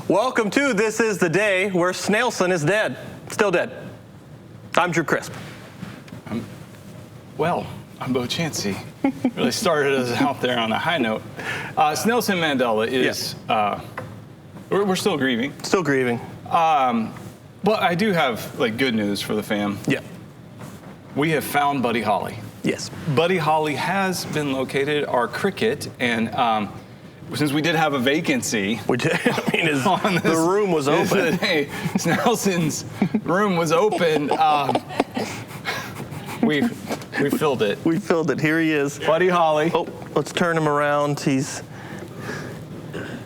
Welcome to This Is the Day Where Snailson is dead. Still dead. I'm Drew Crisp. I'm Bo Chansey. Really started us out there on a high note. Snailson Mandela is, we're still grieving. Still grieving. But I do have good news for the fam. Yeah. We have found Buddy Holly. Yes. Buddy Holly has been located, our cricket, and since we did have a vacancy, the room was open. Snelson's room was open. We filled it. We filled it. Here he is. Buddy Holly. Oh, let's turn him around.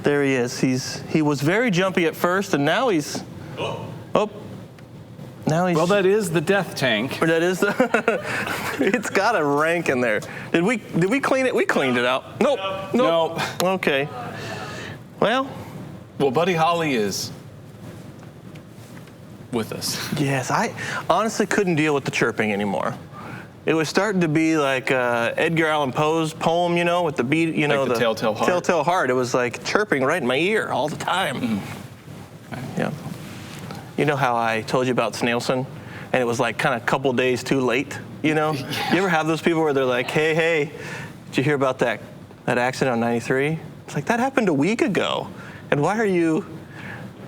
There he is. He was very jumpy at first, and now he's. Now he's. Well, that is the death tank. That is the. It's got a rank in there. Did we clean it? We cleaned it out. Nope. Okay. Well, Buddy Holly is with us. Yes, I honestly couldn't deal with the chirping anymore. It was starting to be like Edgar Allan Poe's poem, with the beat, the Telltale Heart. Telltale Heart. It was like chirping right in my ear all the time. Mm-hmm. Yeah. You know how I told you about Snailson, and it was like kind of a couple days too late. Yeah. You ever have those people where they're like, "Hey, did you hear about that accident on 93?" It's like that happened a week ago, and why are you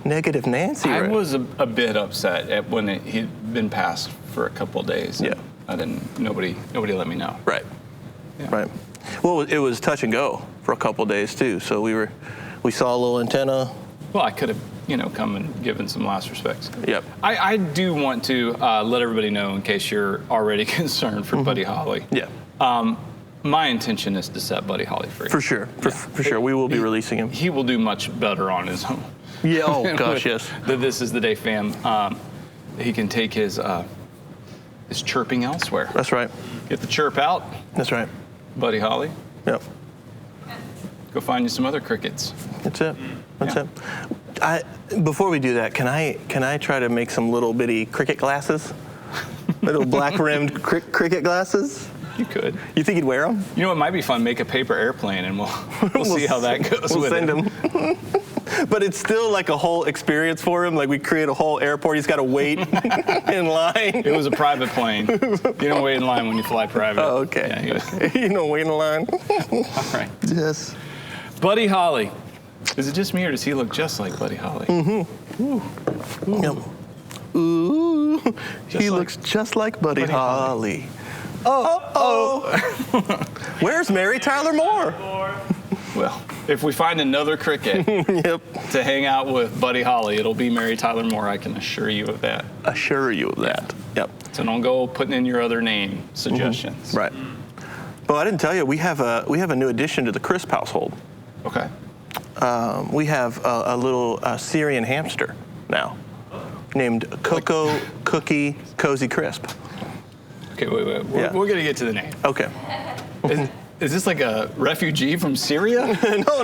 negative Nancy? I was a bit upset when he'd been passed for a couple of days. Yeah. Nobody let me know. Right. Yeah. Right. Well, it was touch and go for a couple of days too. So we saw a little antenna. Well, I could have, come and given some last respects. Yep. I do want to let everybody know, in case you're already concerned for Buddy Holly. Yeah. My intention is to set Buddy Holly free. For sure. For sure. We will be releasing him. He will do much better on his own. Yeah. Oh gosh, yes. This is the day, fam. He can take his chirping elsewhere. That's right. Get the chirp out. That's right. Buddy Holly. Yep. Go find you some other crickets. That's it. Before we do that, can I try to make some little bitty cricket glasses? Little black rimmed cricket glasses? You could. You think he'd wear them? It might be fun. Make a paper airplane, and we'll see how that goes. We'll send him. But it's still like a whole experience for him. Like we create a whole airport. He's got to wait in line. It was a private plane. You don't wait in line when you fly private. Oh, okay. Yeah, you don't wait in line. All right. Yes. Buddy Holly. Is it just me, or does he look just like Buddy Holly? Mm-hmm. Ooh. Yep. Ooh. He looks just like Buddy Holly. Oh. Where's Mary Tyler Moore? Well, if we find another cricket to hang out with Buddy Holly, it'll be Mary Tyler Moore. I can assure you of that. Yep. So don't go putting in your other name suggestions. Mm-hmm. Right. Well, I didn't tell you, we have a new addition to the Crisp household. Okay. We have a little Syrian hamster now named Cocoa Cookie Cozy Crisp. Okay, wait. We're going to get to the name. Okay. Is this like a refugee from Syria? No.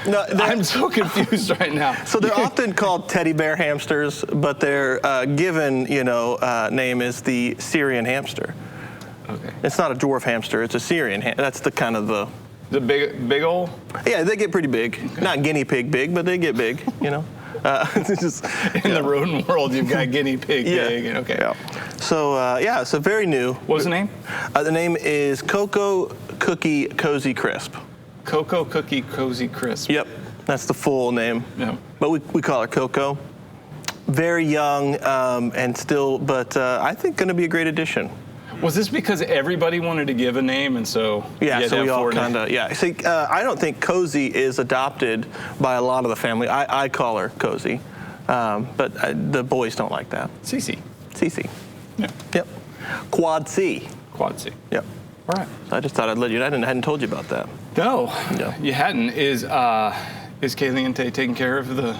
No, I'm so confused right now. So they're often called teddy bear hamsters, but their given, name is the Syrian hamster. Okay. It's not a dwarf hamster. It's a Syrian. That's the kind of the big old. Yeah, they get pretty big. Okay. Not guinea pig big, but they get big. Just, in the rodent world, you've got guinea pig big. Okay. Yeah. So so very new. What's the name? The name is Cocoa Cookie Cozy Crisp. Cocoa Cookie Cozy Crisp. Yep, that's the full name. Yeah. But we call her Coco. Very young and still, but I think going to be a great addition. Was this because everybody wanted to give a name, and so so we all kind of See, I don't think Cozy is adopted by a lot of the family. I call her Cozy, but the boys don't like that. Cece. Yeah. Yep. Quad C. Yep. All right. So I just thought I'd let you. I hadn't told you about that. No. You hadn't. Is Kaylee and Tay taking care of the?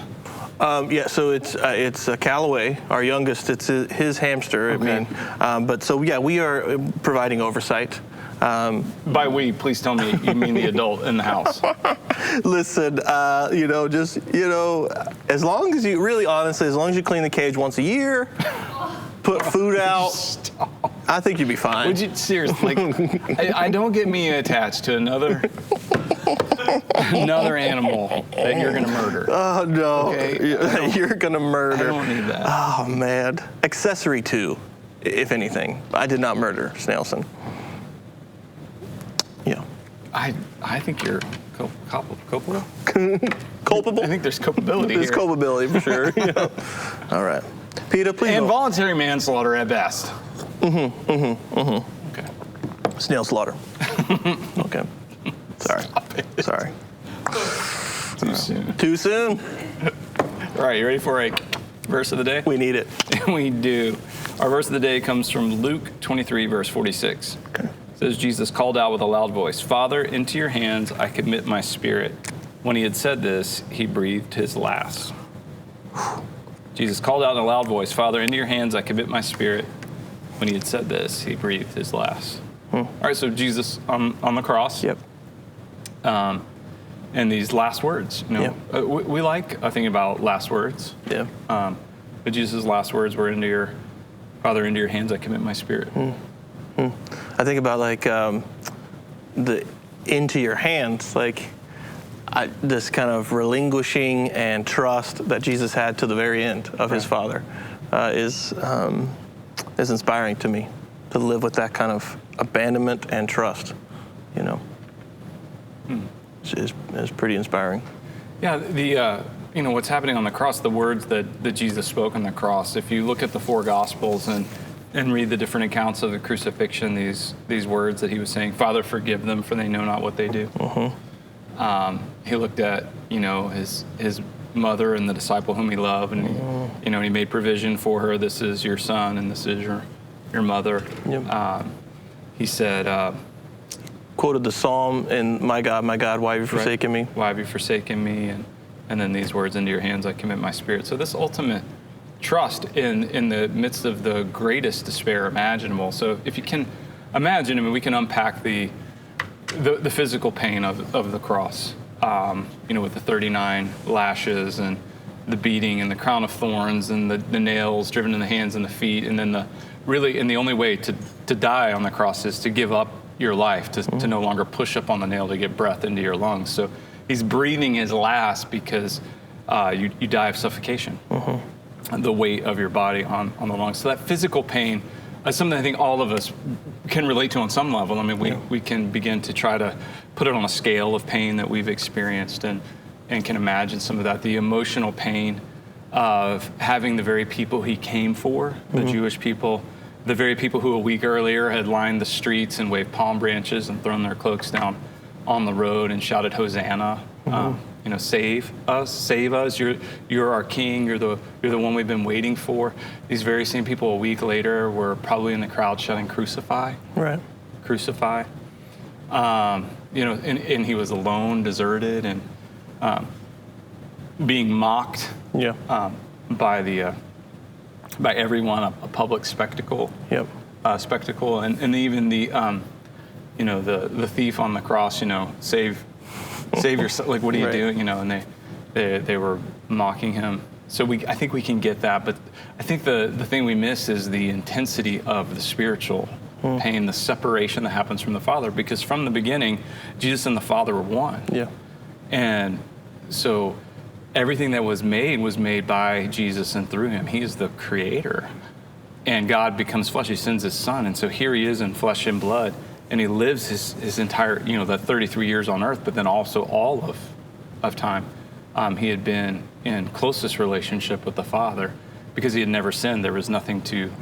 So it's Callaway, our youngest. It's his hamster. Okay. We are providing oversight. By we, please tell me you mean the adult in the house. Listen, as long as you clean the cage once a year, put food out. Stop. I think you'd be fine. Would you seriously? I don't get me attached to another another animal that you're going to murder. Oh, no. Okay. You're going to murder. I don't need that. Oh, man. Accessory to, if anything. I did not murder Snelson. Yeah. I think you're culpable. Culpable? I think there's culpability There's here. culpability for sure. Yeah. All right. Peter, please. Involuntary manslaughter at best. Okay. Snail slaughter. Okay. Sorry. Sorry. Too soon. Too soon? All right, you ready for a verse of the day? We need it. We do. Our verse of the day comes from Luke 23, verse 46. Okay. It says, Jesus called out with a loud voice, Father, into your hands I commit my spirit. When he had said this, he breathed his last. Jesus called out in a loud voice, Father, into your hands I commit my spirit. When he had said this, he breathed his last. All right, so Jesus on the cross. Yep. And these last words, we like thinking about last words. Yeah. But Jesus' last words were, Father, into your hands I commit my spirit. I think about like the into your hands, like this kind of relinquishing and trust that Jesus had to the very end of his Father is inspiring to me, to live with that kind of abandonment and trust, is pretty inspiring. Yeah, what's happening on the cross, the words that Jesus spoke on the cross, if you look at the four Gospels and read the different accounts of the crucifixion, these words that he was saying, Father, forgive them, for they know not what they do. He looked at, his mother and the disciple whom he loved, and, he made provision for her. This is your son, and this is your mother. Yep. He said... quoted the Psalm, and my God, why have you forsaken me? Why have you forsaken me? And then these words, into your hands I commit my spirit. So this ultimate trust in the midst of the greatest despair imaginable. So if you can imagine, we can unpack the physical pain of the cross, with the 39 lashes and the beating and the crown of thorns and the nails driven in the hands and the feet, and then the only way to die on the cross is to give up your life, to no longer push up on the nail to get breath into your lungs. So he's breathing his last because you die of suffocation, the weight of your body on the lungs. So that physical pain is something I think all of us can relate to on some level. We can begin to try to put it on a scale of pain that we've experienced and can imagine some of that. The emotional pain of having the very people he came for, the Jewish people, the very people who a week earlier had lined the streets and waved palm branches and thrown their cloaks down on the road and shouted, Hosanna, save us, you're our king, you're the one we've been waiting for. These very same people a week later were probably in the crowd shouting, crucify, crucify. And he was alone, deserted, and being mocked by everyone, a public spectacle. Spectacle, and even the thief on the cross, save yourself. Like, what are you doing? And they were mocking him. So I think we can get that, but I think the thing we miss is the intensity of the spiritual pain, the separation that happens from the Father, because from the beginning, Jesus and the Father were one. And so everything that was made by Jesus and through him. He is the creator. And God becomes flesh. He sends his son. And so here he is in flesh and blood. And he lives his entire, the 33 years on earth, but then also all of time. He had been in closest relationship with the Father because he had never sinned. There was nothing to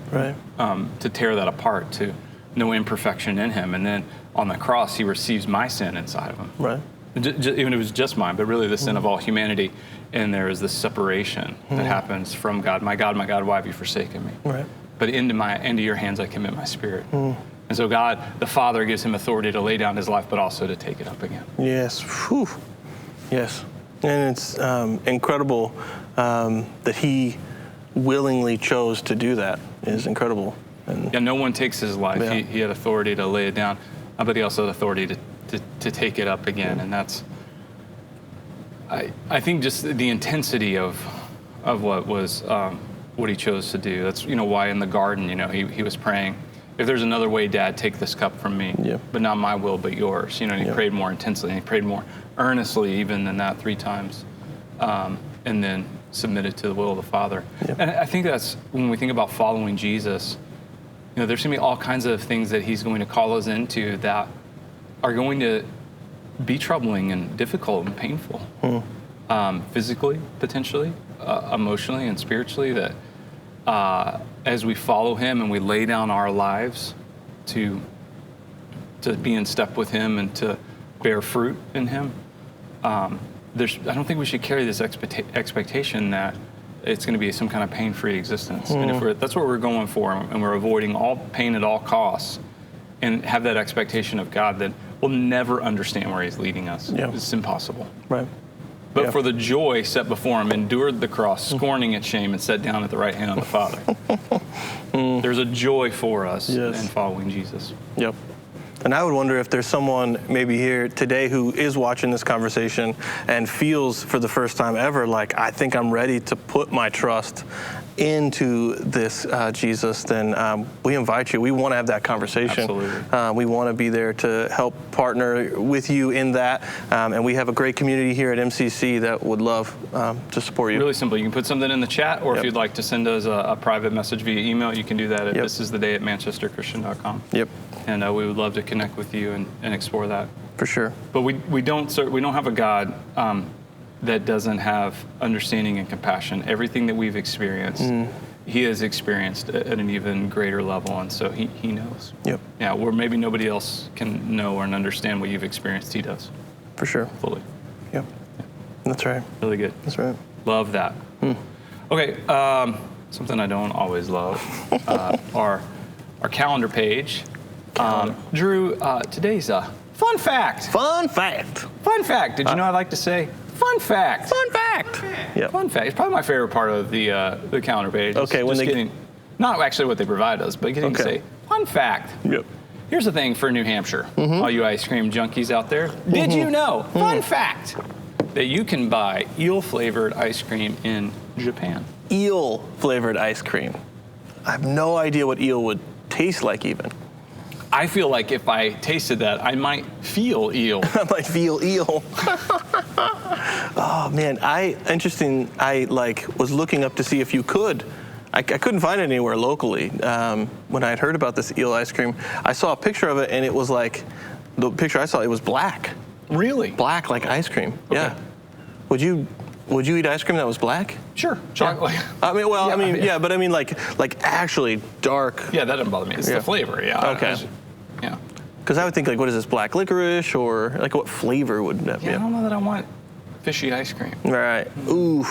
tear that apart, to no imperfection in him. And then on the cross, he receives my sin inside of him. Even if it was just mine, but really the sin of all humanity. And there is this separation that happens from God. My God, why have you forsaken me? But into your hands I commit my spirit. And so God, the Father, gives him authority to lay down his life, but also to take it up again. Yes. Whew. Yes. And it's incredible that he willingly chose to do that. It is incredible. And no one takes his life. He had authority to lay it down, but he also had authority to take it up again. And that's, I think, just the intensity of what was what he chose to do. That's why in the garden he was praying, if there's another way, Dad, take this cup from me, Yeah. but not my will, but yours. And he Yeah. prayed more intensely, and he prayed more earnestly even than that 3 times, and then submitted to the will of the Father. Yeah. And I think that's, when we think about following Jesus, there's going to be all kinds of things that he's going to call us into that are going to be troubling and difficult and painful, physically, potentially, emotionally, and spiritually, that as we follow him and we lay down our lives to be in step with him and to bear fruit in him, I don't think we should carry this expectation that it's going to be some kind of pain-free existence. And if that's what we're going for, and we're avoiding all pain at all costs, and have that expectation of God that we'll never understand where he's leading us. Yeah. It's impossible. Right. But Yeah. for the joy set before him, endured the cross, scorning its shame, and sat down at the right hand of the Father. There's a joy for us in following Jesus. Yep. And I would wonder if there's someone maybe here today who is watching this conversation and feels for the first time ever like, I think I'm ready to put my trust into this Jesus, then we invite you. We want to have that conversation. Absolutely. We want to be there to help partner with you in that. And we have a great community here at MCC that would love to support you. Really simple. You can put something in the chat, or if you'd like to send us a private message via email, you can do that at thisistheday@manchesterchristian.com. Yep. And we would love to connect with you and explore that. For sure. But we don't have a God that doesn't have understanding and compassion. Everything that we've experienced, he has experienced at an even greater level, and so he knows. Yep. Yeah, where maybe nobody else can know or understand what you've experienced, he does. For sure. Fully. Yep. That's right. Really good. That's right. Love that. Okay, something I don't always love, our calendar page. Drew, today's fun fact. Fun fact. Fun fact. Did you know I like to say fun fact? Fun fact. Yep. Fun fact. It's probably my favorite part of the calendar page. Okay, when they not actually what they provide us, but getting to say fun fact. Yep. Here's the thing for New Hampshire, all you ice cream junkies out there. Did you know, fun fact, that you can buy eel-flavored ice cream in Japan? Eel flavored ice cream. I have no idea what eel would taste like even. I feel like if I tasted that, I might feel eel. I might feel eel. Oh man, I was looking up to see if you could. I couldn't find it anywhere locally. When I had heard about this eel ice cream, I saw a picture of it, and it was like, the picture I saw, it was black. Really? Black like ice cream. Okay. Yeah. Would you eat ice cream that was black? Sure. Chocolate. I mean, well, but I mean like actually dark. Yeah, that doesn't bother me. It's the flavor, yeah. Okay. Yeah. Because I would think, like, what is this, black licorice, or like what flavor would that be? Yeah, I don't know that I want fishy ice cream. Right. Ooh.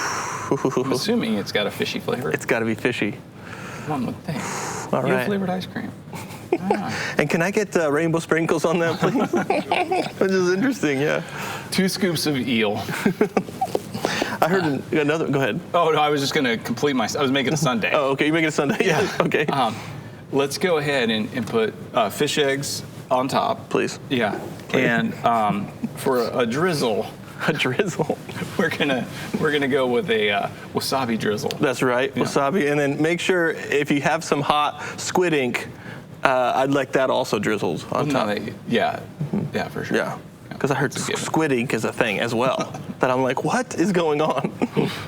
I'm assuming it's got a fishy flavor. It's got to be fishy. One would think. All right. Eel-flavored ice cream. And can I get rainbow sprinkles on that, please? Which is interesting, yeah. 2 scoops of eel. I heard another. Go ahead. Oh, no, I was just going to complete I was making a sundae. Oh, okay. You're making a sundae? Yeah. Okay. Let's go ahead and put fish eggs on top. Please. Yeah. And for a drizzle. A drizzle. We're gonna go with a wasabi drizzle. That's right, Yeah. wasabi. And then make sure if you have some hot squid ink, I'd like that also drizzled on top. Yeah, for sure. Yeah, because I heard squid ink is a thing as well. That I'm like, what is going on?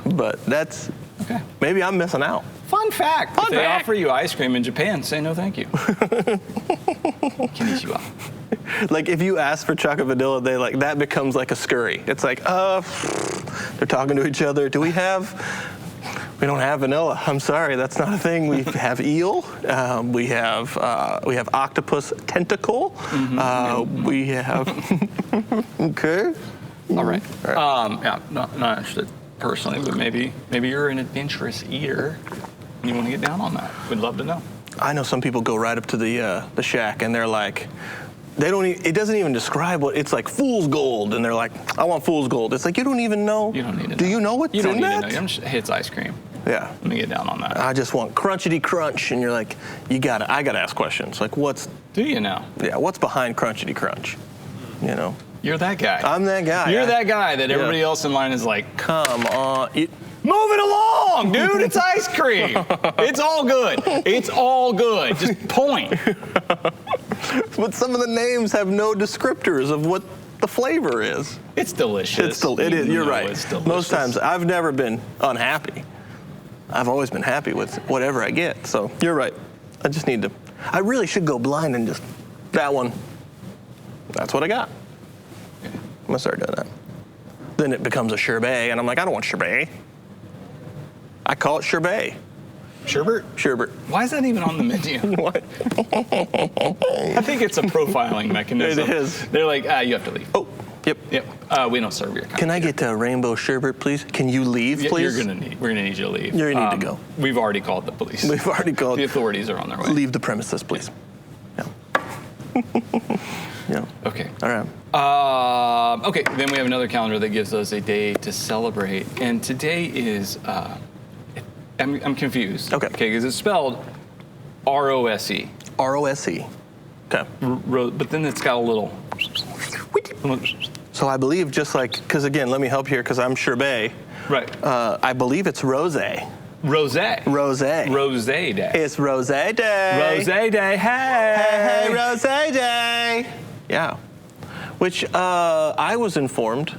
But that's, okay. Maybe I'm missing out. Fun fact. If they offer you ice cream in Japan, say no thank you. Konnichiwa. Like if you ask for chocolate vanilla, that becomes like a scurry. It's like, they're talking to each other. We don't have vanilla. I'm sorry, that's not a thing. We have eel. We have octopus tentacle. We have. Okay. All right. Yeah, not interested personally, but maybe you're an adventurous eater and you want to get down on that. We'd love to know. I know some people go right up to the shack and they're like, it doesn't even describe what it's like. Fool's gold, and they're like, I want fool's gold. It's like, you don't even know. You don't need to know. Do you know what's in that? You don't need to know. It's ice cream. Yeah. Let me get down on that. I just want crunchity crunch, and you're like, I gotta ask questions. Like, do you know? Yeah, what's behind crunchity crunch? You know? You're that guy. I'm that guy. You're that guy that everybody else in line is like, come on. Move it along, dude. It's ice cream. It's all good. It's all good. Just point. But some of the names have no descriptors of what the flavor is. It's delicious. It is. You're right. It's delicious. Most times, I've never been unhappy. I've always been happy with whatever I get. So you're right. I really should go blind and just, that one, that's what I got. Yeah. I'm going to start doing that. Then it becomes a sherbet, and I'm like, I don't want sherbet. I call it sherbet. Sherbet? Sherbet. Why is that even on the menu? What? I think it's a profiling mechanism. It is. They're like, you have to leave. Oh, yep. We don't serve your kind. Can I get a rainbow sherbet, please? Can you leave, please? We're gonna need you to leave. You need to go. We've already called the police. We've already called. The authorities are on their way. Leave the premises, please. Yeah. Yeah. Okay. All right. Okay, then we have another calendar that gives us a day to celebrate. And today is, I'm confused. Okay. Okay, because it's spelled R-O-S-E. R-O-S-E. Okay. But then it's got a little... So I believe just like, because again, let me help here because I'm sherbet. Right. I believe it's rosé. Rosé. Rosé. Rosé day. It's rosé day. Rosé day. Hey. Hey, rosé day. Yeah. Which I was informed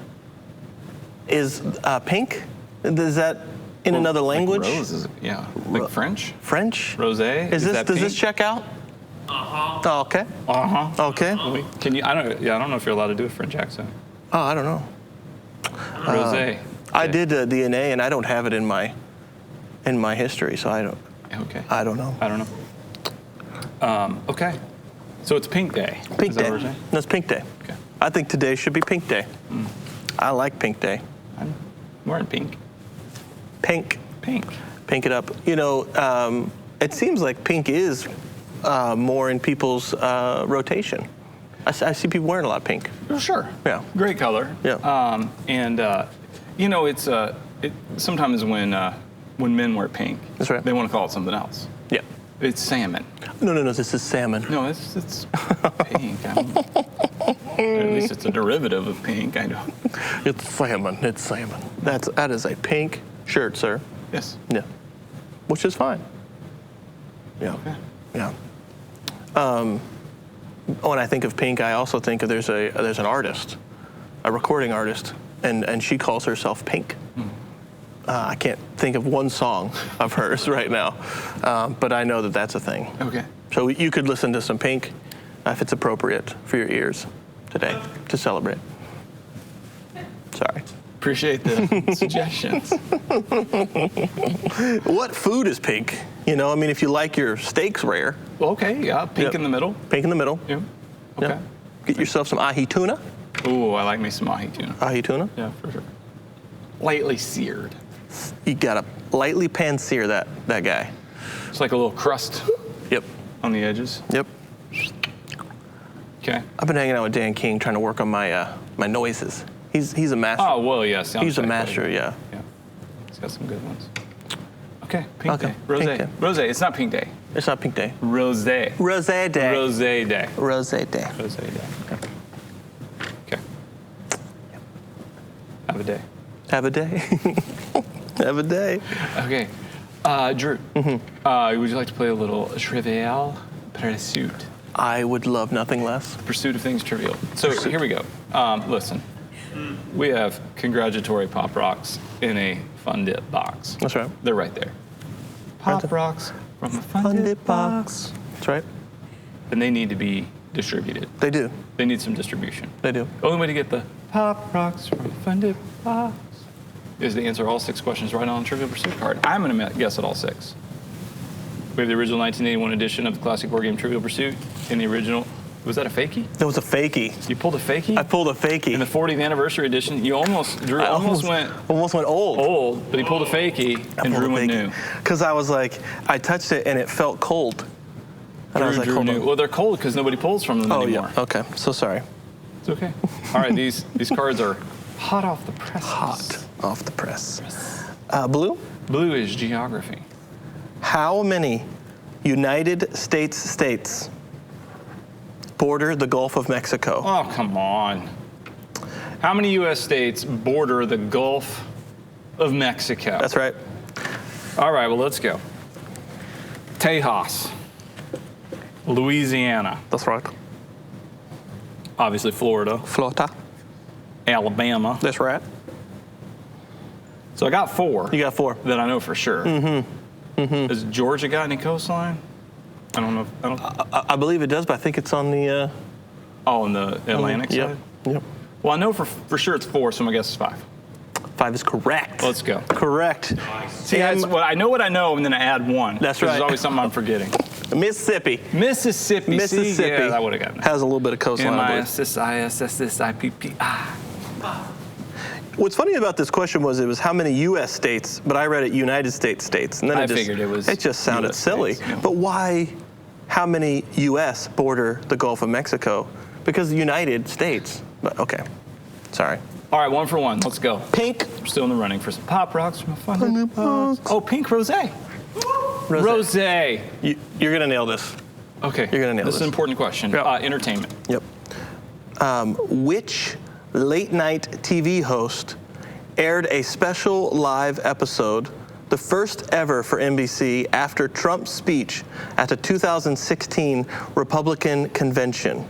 is pink. Is that in another language? Like rose, yeah. Like French? French? Rosé? Does this check out? Oh, okay. Okay. Can you? I don't know if you're allowed to do a French accent. Oh, I don't know. Rosé. I did DNA, and I don't have it in my history, so I don't. Okay. I don't know. I don't know. Okay. So it's Pink Day. Pink Is that Day. what we're saying? No, it's Pink Day. Okay. I think today should be Pink Day. I like Pink Day. I'm wearing pink. Pink. Pink. Pink it up. You know, it seems like pink is more in people's rotation. I see people wearing a lot of pink. Oh, sure. Yeah. Great color. Yeah. It's sometimes when men wear pink, That's right. they want to call it something else. Yeah. It's salmon. No, this is salmon. No, it's pink. Or at least it's a derivative of pink. I know. It's salmon. It's salmon. That is a pink shirt, sir. Yes. Yeah. Which is fine. Yeah. Okay. Yeah. When I think of pink, I also think of there's an artist, a recording artist, and she calls herself Pink. I can't think of one song of hers right now, but I know that that's a thing. Okay. So you could listen to some Pink if it's appropriate for your ears today to celebrate. Sorry. Appreciate the suggestions. What food is pink? You know, I mean, if you like your steaks rare. Well, okay, yeah, pink in the middle. Pink in the middle. Yeah. Okay. Yeah. Get yourself some ahi tuna. Ooh, I like me some ahi tuna. Ahi tuna. Yeah, for sure. Lightly seared. You gotta lightly pan-sear that guy. It's like a little crust Yep. on the edges. Yep. Okay. I've been hanging out with Dan King trying to work on my my noises. He's a master. Oh, well, yes. He's a master, yeah. Yeah. He's got some good ones. Okay, Pink Okay, Day. Rosé. Pink Day. Rosé. It's not Pink Day. It's not Pink Day. Rosé. Rosé Day. Rosé Day. Rosé Day. Rosé Day. Okay. Have a day. Have a day. Have a day. Okay. Drew, would you like to play a little Trivial Pursuit? I would love nothing less. Pursuit of things trivial. So here we go. Listen, we have congratulatory Pop Rocks in a Fun Dip box. That's right. They're right there. Pop Rocks from a Fun Dip box. That's right. And they need to be distributed. They do. They need some distribution. They do. The only way to get the Pop Rocks from a Fun Dip box is to answer all 6 questions right on the Trivial Pursuit card. I'm going to guess at all 6. We have the original 1981 edition of the classic board game Trivial Pursuit. In the original, was that a fakie? That was a fakie. You pulled a fakie? I pulled a fakie. In the 40th anniversary edition, Drew almost went old. but he pulled a fakie and Drew went new. Because I was like, I touched it and it felt cold. And I was like, Drew hold knew. on. Well, they're cold because nobody pulls from them anymore. Yeah. Okay. So sorry. It's okay. All right, these cards are hot off the press. Hot off the press. Blue? Blue is geography. How many United States border the Gulf of Mexico? Oh, come on. How many U.S. states border the Gulf of Mexico. That's right. All right, well, let's go. Tejas, Louisiana. That's right. Obviously, Florida. Florida. Alabama. That's right. So I got 4. You got 4. That I know for sure. Does Georgia got any coastline? I don't know. I believe it does, but I think it's on the... On the Atlantic side? Yep. Well, I know for sure it's 4, so my guess is 5. 5 is correct. Let's go. Correct. See, I know what I know, and then I add 1. That's right. There's always something I'm forgetting. Mississippi. Mississippi. See? Yeah, I would have gotten it. Has a little bit of coastline. M-I-S-S-I-S-S-I-P-P. What's funny about this question was it was how many U.S. states, but I read it United States states. And then I figured it was It just sounded US silly. states, yeah. But why, how many U.S. border the Gulf of Mexico? Because the United States. But okay, sorry. All right, 1 for 1. Let's go. Pink. We're still in the running for some Pop Rocks from a fun box. Oh, pink rosé. Rosé. You're going to nail this. Okay. You're going to nail this. This is an important question. Yep. Entertainment. Yep. Which late night TV host aired a special live episode, the first ever for NBC, after Trump's speech at the 2016 Republican convention?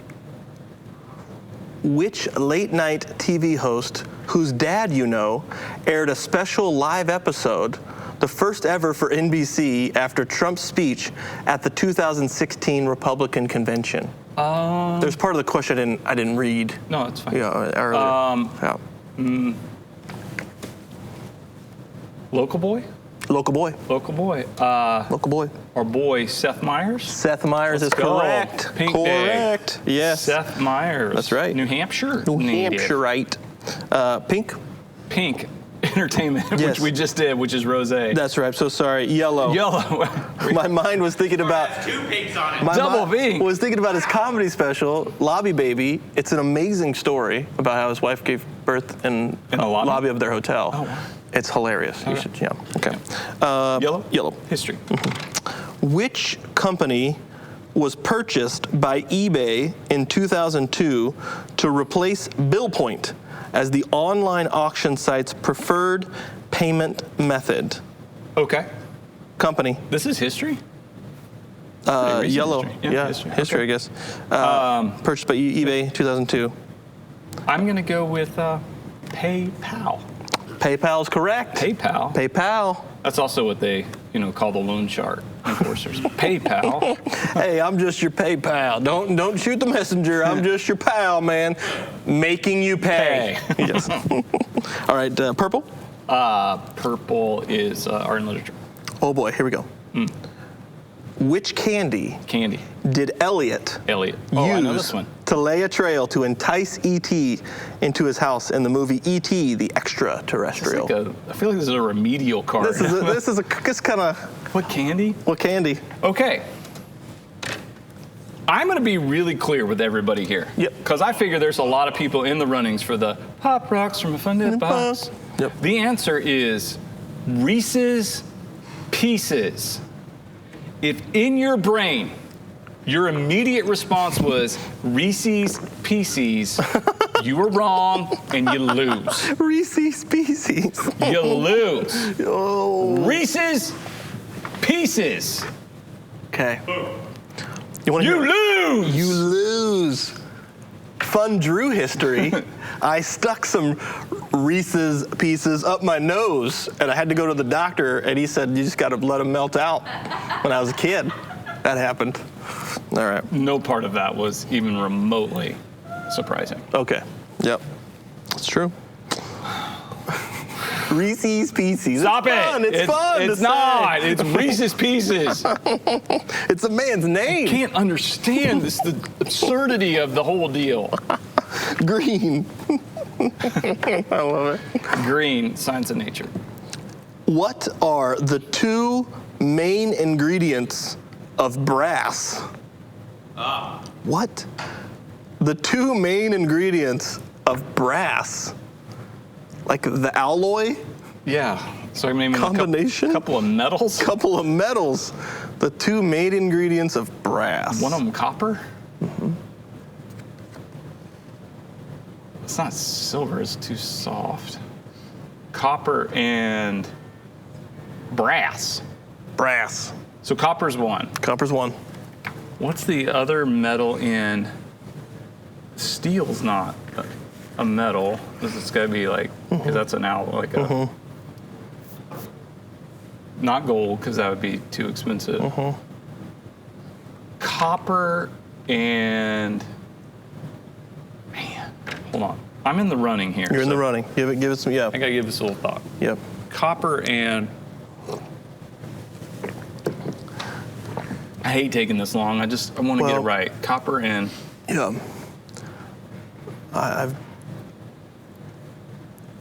Which late night TV host, whose dad you know, aired a special live episode, the first ever for NBC, after Trump's speech at the 2016 Republican convention? There's part of the question I didn't read. No, it's fine. Yeah, earlier. Local boy? Local boy. Local boy. Local boy. Our boy, Seth Meyers. Seth Meyers is go. correct. Pink correct. Day. Yes. Seth Meyers. That's right. New Hampshire. New native. Hampshireite. Pink. Pink. Entertainment, Yes. which we just did, which is rosé. That's right. So sorry. Yellow. Yellow. My mind was thinking about. Has 2 pinks on it. My Double mind V. was thinking about his comedy special, Lobby Baby. It's an amazing story about how his wife gave birth in a lobby? of their hotel. Oh, wow. It's hilarious. You should, yeah. Okay. Yellow? Yellow. History. Which company was purchased by eBay in 2002 to replace BillPoint as the online auction site's preferred payment method? Okay. Company. This is history? Pretty recent Yellow. history. Yeah, history, okay. I guess. Purchased by eBay 2002. I'm going to go with PayPal. PayPal's correct. PayPal? PayPal. That's also what they, call the loan shark enforcers. PayPal. Hey, I'm just your PayPal. Don't shoot the messenger. I'm just your pal, man. Making you pay. Yes. All right, purple? Purple is art and literature. Oh boy, here we go. Which candy did Elliot Oh, I know this use one. to lay a trail to entice E.T. into his house in the movie E.T. the Extraterrestrial? I feel like this is a remedial card. This is kind of. What candy? What candy? Okay. I'm going to be really clear with everybody here. Yep. Because I figure there's a lot of people in the runnings for the Pop Rocks from a Fun Box. Yep. The answer is Reese's Pieces. If in your brain, your immediate response was Reese's Pieces, you were wrong and you lose. Reese's Pieces. You lose. Oh. Reese's Pieces. Okay. You lose. You lose. Fun Drew history. I stuck some Reese's Pieces up my nose, and I had to go to the doctor, and he said, you just got to let them melt out. When I was a kid, that happened. All right. No part of that was even remotely surprising. Okay. Yep. It's true. Reese's Pieces. Stop it's fun. it. It's fun. It's to not. say. It's Reese's Pieces. It's a man's name. Can't understand the absurdity of the whole deal. Green. I love it. Green, science of nature. What are the 2 main ingredients of brass? What? The 2 main ingredients of brass. Like the alloy? Yeah. So I'm naming Combination? a couple of metals. Couple of metals. The 2 main ingredients of brass. One of them copper. Mm-hmm. It's not silver. It's too soft. copper and brass. Brass. So copper's one. Copper's one. What's the other metal in? Steel's not a metal. It's got to be like, because that's an alloy, like a. Not gold, because that would be too expensive. Copper and. Man, hold on. I'm in the running here. You're in the running. Give it some, yeah. I got to give this a little thought. Yep. Copper and. I hate taking this long. I want to get it right. Copper and. Yeah.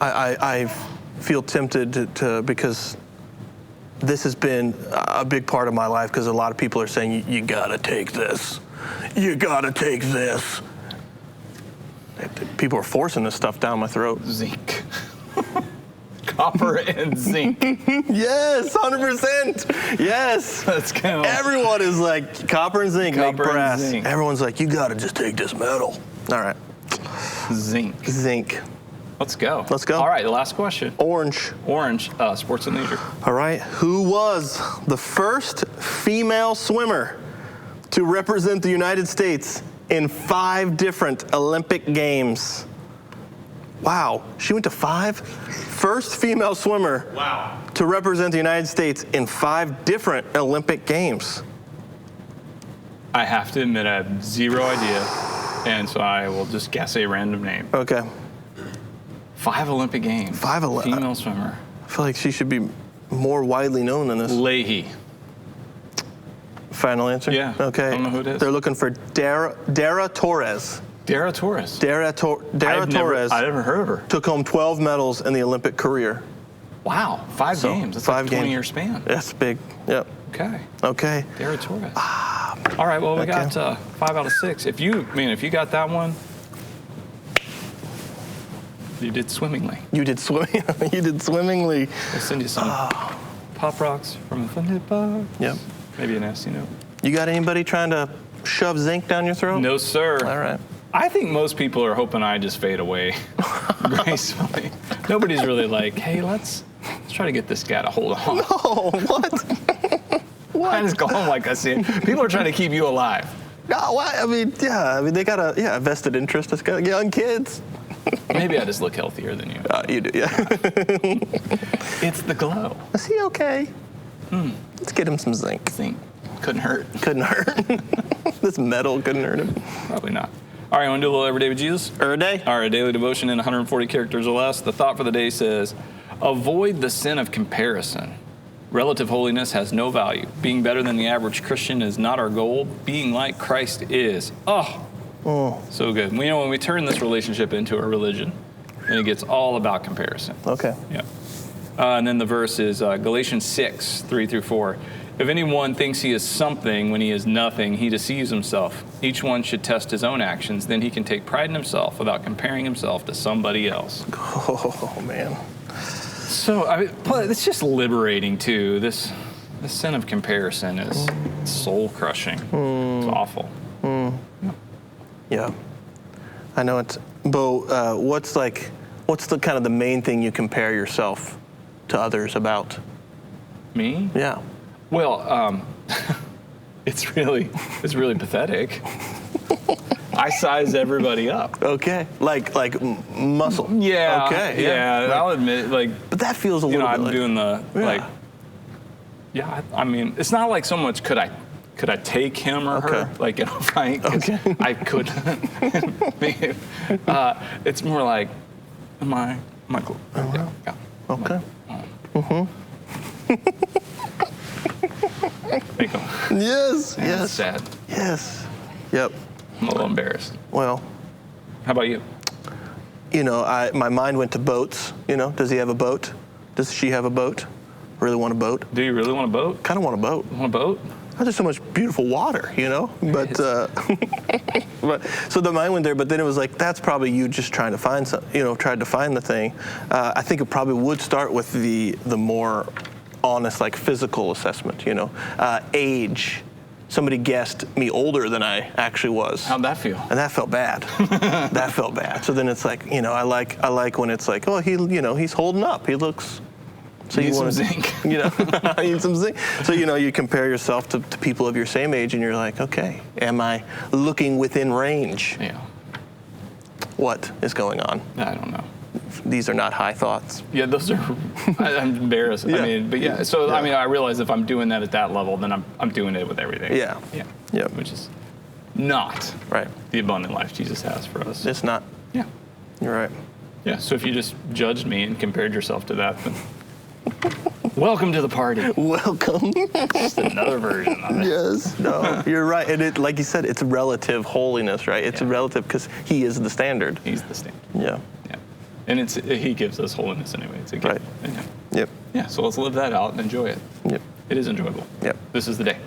I feel tempted to because this has been a big part of my life, because a lot of people are saying, you gotta take this. You gotta take this. People are forcing this stuff down my throat. Zinc. Copper and zinc. Yes, 100%. Yes. Let's go. Everyone is like, copper and zinc make brass. Zinc. Everyone's like, you gotta just take this metal. All right. Zinc. Zinc. Let's go. Let's go. All right, the last question. Orange. Orange, sports and leisure. All right. Who was the first female swimmer to represent the United States in 5 different Olympic Games? Wow. She went to 5? First female swimmer to represent the United States in 5 different Olympic Games. I have to admit, I have zero idea, and so I will just guess a random name. Okay. 5 Olympic Games. 5 Female swimmer. I feel like she should be more widely known than this. Leahy. Final answer? Yeah. Okay. I don't know who it is. They're looking for Dara Torres. Dara Torres. Dara Torres. I never heard of her. Took home 12 medals in the Olympic career. Wow. 5 games. That's 5 like a 20-year span. That's big. Yep. Okay. Okay. Dara Torres. All right. Well, we got 5 out of 6. If you got that one, you did swimmingly. You did swimming. You did swimmingly. I'll send you some Pop Rocks from a Thunder Bar. Yep. Maybe a nasty note. You got anybody trying to shove zinc down your throat? No, sir. All right. I think most people are hoping I just fade away gracefully. Nobody's really like, hey, let's try to get this guy to hold on. No, what? What? I just go home like I see it. People are trying to keep you alive. No, what? I mean, they got a vested interest. It's got young kids. Maybe I just look healthier than you. You do, yeah. It's the glow. Is he okay? Let's get him some zinc. Zinc. Couldn't hurt. Couldn't hurt. This metal couldn't hurt him. Probably not. All right, want to do a little Everyday with Jesus? Everyday? All right, daily devotion in 140 characters or less. The thought for the day says, avoid the sin of comparison. Relative holiness has no value. Being better than the average Christian is not our goal. Being like Christ is. So good. When we turn this relationship into a religion, then it gets all about comparison. Okay. Yeah. And then the verse is Galatians 6, 3-4. If anyone thinks he is something when he is nothing, he deceives himself. Each one should test his own actions. Then he can take pride in himself without comparing himself to somebody else. Oh, man. So it's just liberating, too. This sin of comparison is soul-crushing. It's awful. Yeah. I know it's, Bo, what's the kind of the main thing you compare yourself to others about? Me? Yeah. Well, it's really pathetic. I size everybody up. Okay. Like muscle. Yeah. Okay. Yeah. I'll admit, but that feels a little bit I'm like, doing I mean, it's not like so much could I take him or her like in a fight? Okay. I couldn't. It's more like, am I cool? Yeah. Okay. Make them. Yes. Yes. Sad. Yes. Yep. I'm a little embarrassed. Well. How about you? My mind went to boats. Does he have a boat? Does she have a boat? Really want a boat? Do you really want a boat? Kind of want a boat. Want a boat? There's so much beautiful water, But so the mind went there. But then it was like, that's probably you just trying to find tried to find the thing. I think it probably would start with the more honest, like physical assessment. Age, somebody guessed me older than I actually was. How'd that feel? And that felt bad. That felt bad. So then it's like, I like when it's like, oh, he's holding up. He looks. So need you some want zinc. I need some zinc. So you compare yourself to people of your same age, and you're like, okay, am I looking within range? Yeah. What is going on? I don't know. These are not high thoughts. Yeah, those are. I'm embarrassed. Yeah. I mean, but yeah. So I mean, I realize if I'm doing that at that level, then I'm doing it with everything. Yeah. Yeah. Yeah. Which is not Right. the abundant life Jesus has for us. It's not. Yeah. You're right. Yeah. So if you just judged me and compared yourself to that, then welcome to the party. Welcome. Just another version of it. Yes. No. You're right. And it, like you said, it's relative holiness, right? It's relative because He is the standard. He's the standard. Yeah. Yeah. And He gives us holiness anyway. It's a gift. Right. Yeah. Yep. Yeah. So let's live that out and enjoy it. Yep. It is enjoyable. Yep. This is the day.